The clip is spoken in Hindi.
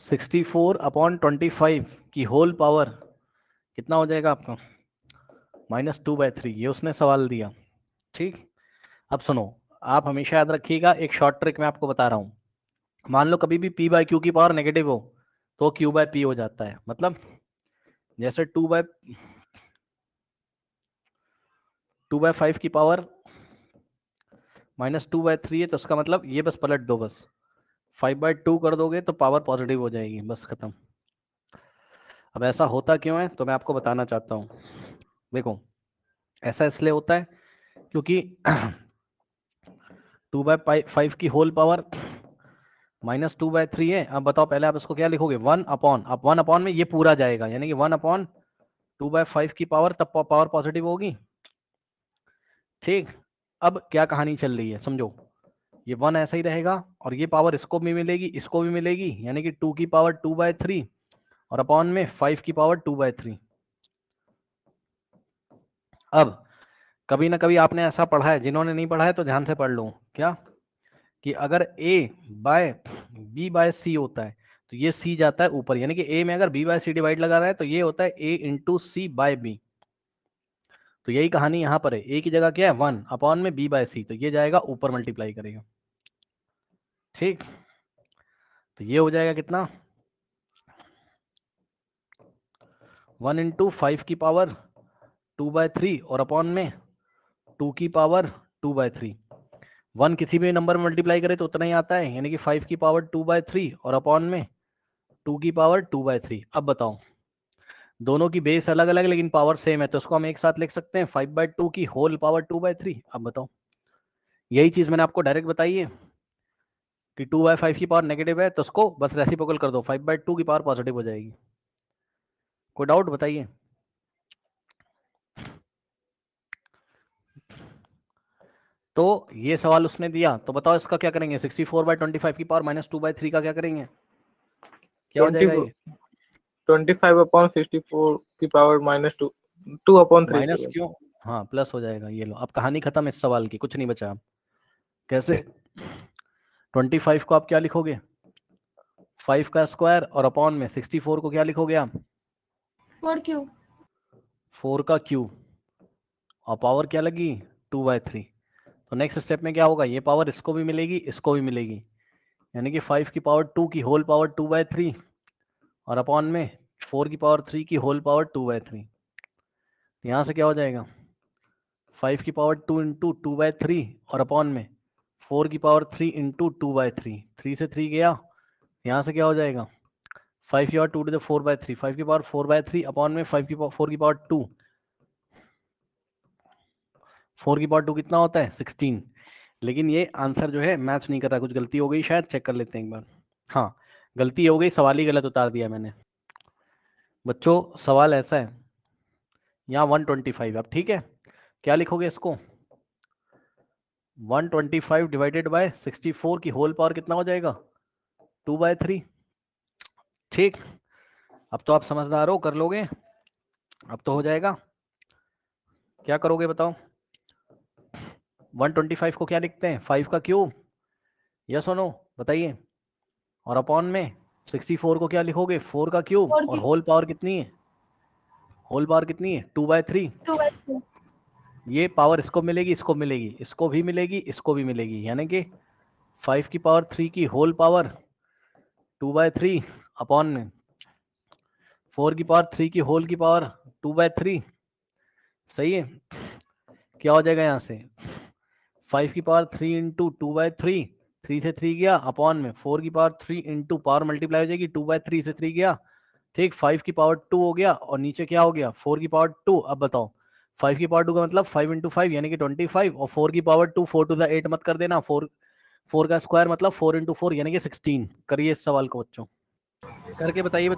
64/25 की होल पावर कितना हो जाएगा आपका? -2/3। ये उसने सवाल दिया। ठीक, अब सुनो, आप हमेशा याद रखिएगा, एक शॉर्ट ट्रिक मैं आपको बता रहा हूँ। मान लो कभी भी p बाय क्यू की पावर नेगेटिव हो तो q बाय p हो जाता है। मतलब जैसे 2/5 की पावर -2/3 है, तो उसका मतलब ये बस पलट दो, बस 5/2 कर दोगे तो पावर पॉजिटिव हो जाएगी, बस खत्म। अब ऐसा होता क्यों है तो मैं आपको बताना चाहता हूँ। देखो, ऐसा इसलिए होता है क्योंकि 2/5 की होल पावर -2/3 है। अब बताओ पहले आप इसको क्या लिखोगे? 1/, अब 1/, में ये पूरा जाएगा, यानी कि 1/2/5 की पावर, तब पावर पॉजिटिव होगी। ठीक, अब क्या कहानी चल रही है समझो, ये 1 ऐसा ही रहेगा और ये पावर इसको भी मिलेगी, इसको भी मिलेगी, यानी कि 2 की पावर 2/3 और अपॉन में 5 की पावर 2/3। अब कभी ना कभी आपने ऐसा पढ़ा है, जिन्होंने नहीं पढ़ा है तो ध्यान से पढ़ लो, क्या कि अगर a by b by c होता है तो ये c जाता है ऊपर, यानी कि a में अगर b बाय c डिवाइड लगा रहा है तो ये होता है a into c by b। तो यही कहानी यहाँ पर है, a की जगह क्या है 1/, में b बाय c, तो ये जाएगा ऊपर, मल्टीप्लाई करेगा। ठीक, तो ये हो जाएगा कितना? 1 इंटू 5 की पावर 2/3 और अपॉन में 2 की पावर 2/3। 1 किसी भी नंबर में मल्टीप्लाई करे तो उतना ही आता है, यानी कि 5 की पावर 2/3 और अपॉन में 2 की पावर 2/3। अब बताओ, दोनों की बेस अलग अलग लेकिन पावर सेम है, तो उसको हम एक साथ लिख सकते हैं 5/2 की होल पावर 2/3। अब बताओ, यही चीज मैंने आपको डायरेक्ट बताई है कि 2/5 की पावर नेगेटिव है तो उसको बस रेसिप्रोकल कर दो, 5/2 की पावर पॉजिटिव हो जाएगी। कोई डाउट बताइए? तो ये सवाल उसने दिया, तो बताओ इसका क्या करेंगे? 64/25 की पावर -2/3 का क्या करेंगे? क्या हो जाएगा ये? 25/64 की पावर -2/3 माइनस क्यों? हाँ, प्लस हो जाएगा। ये लो, अब कहानी खत्म इस सवाल की, कुछ नहीं बचा। अब कैसे? 25 को आप क्या लिखोगे? 5 का स्क्वायर और अपॉन में 64 को क्या लिखोगे आप? 4 क्यूब। 4 का क्यूब, और पावर क्या लगी? 2/3। तो नेक्स्ट स्टेप में क्या होगा? ये पावर इसको भी मिलेगी, इसको भी मिलेगी, यानी कि 5 की पावर 2 की होल पावर 2/3 और अपॉन में 4 की पावर 3 की होल पावर 2/3। यहाँ से क्या हो जाएगा? 5 की पावर 2 इंटू 2/3 और अपॉन में 4 की पावर 3 इंटू 2/3। 3 से 3 गया, यहाँ से क्या हो जाएगा? 5 की पावर 2 टू द 4/3, 5 की पावर 4/3 अपॉन में 5 की पावर 4 की पावर 2। 4 की पावर 2 कितना होता है? 16। लेकिन ये आंसर जो है मैच नहीं कर रहा, कुछ गलती हो गई शायद, चेक कर लेते हैं एक बार। हाँ, गलती हो गई, सवाल ही गलत उतार दिया मैंने। बच्चों सवाल ऐसा है, यहाँ 125। अब ठीक है, क्या लिखोगे इसको? 125 डिवाइडेड बाय 64 की होल पावर कितना हो जाएगा? 2/3। ठीक, अब तो आप समझदार हो, कर लोगे, अब तो हो जाएगा। क्या करोगे बताओ? 125 को क्या लिखते हैं? 5 का क्यूब, यस और नो बताइए। और अपॉन में 64 को क्या लिखोगे? 4 का क्यूब, 4 और क्यूब। होल पावर कितनी है? होल पावर कितनी है? 2/3। 2/3। ये पावर इसको मिलेगी, इसको मिलेगी, इसको भी मिलेगी, इसको भी मिलेगी, यानी कि 5 की पावर 3 की होल पावर 2/3 अपॉन में 4 की पावर 3 की होल की पावर 2/3। सही है, क्या हो जाएगा यहाँ से? 5 की पावर 3 इंटू 2/3, 3 से 3 गया, अपॉन में 4 की पावर 3 इंटू पावर मल्टीप्लाई हो जाएगी, 2/3 से 3 गया। ठीक, 5 की पावर 2 हो गया, और नीचे क्या हो गया? 4 की पावर 2। अब बताओ, 5 की पावर 2 का मतलब 5 इंटू 5 यानी कि 25, और 4 की पावर 2, 4 टू द 8 मत कर देना, 4 का स्क्वायर मतलब 4 इंटू 4 यानी कि 16। करिए इस सवाल को बच्चों, करके बताइए।